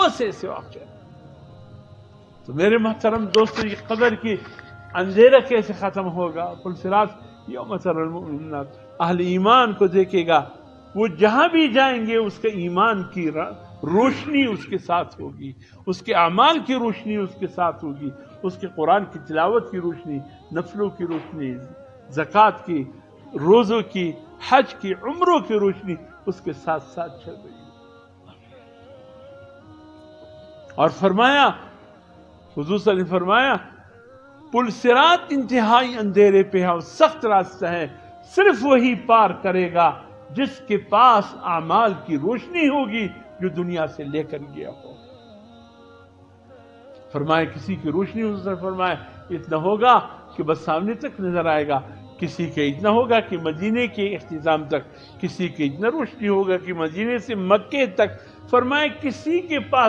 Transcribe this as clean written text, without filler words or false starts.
بہت سے ایسے واقعے. تو میرے محترم دوستو، یہ قبر کی اندھیرا کیسے ختم ہوگا؟ پل صراط یوم تری المؤمنات، اہل ایمان کو دیکھے گا، وہ جہاں بھی جائیں گے اس کے ایمان کی روشنی اس کے ساتھ ہوگی، اس کے اعمال کی روشنی اس کے ساتھ ہوگی، اس کے قرآن کی تلاوت کی روشنی، نفلوں کی روشنی، زکوٰۃ کی، روزوں کی، حج کی، عمروں کی روشنی اس کے ساتھ ساتھ چل رہی ہے. اور فرمایا، حضور صلی اللہ علیہ وسلم نے فرمایا، پل صراط انتہائی اندھیرے پہ ہے اور سخت راستہ ہے، صرف وہی پار کرے گا جس کے پاس اعمال کی روشنی ہوگی جو دنیا سے لے کر گیا ہو. فرمایا کسی کی روشنی، حضور صلی اللہ علیہ وسلم فرمایا اتنا ہوگا کہ بس سامنے تک نظر آئے گا، کسی کے اتنا ہوگا کہ مدینے کے اختتام تک، کسی کے اتنا روشنی ہوگا کہ مدینے سے مکے تک. فرمایا کسی کے پاس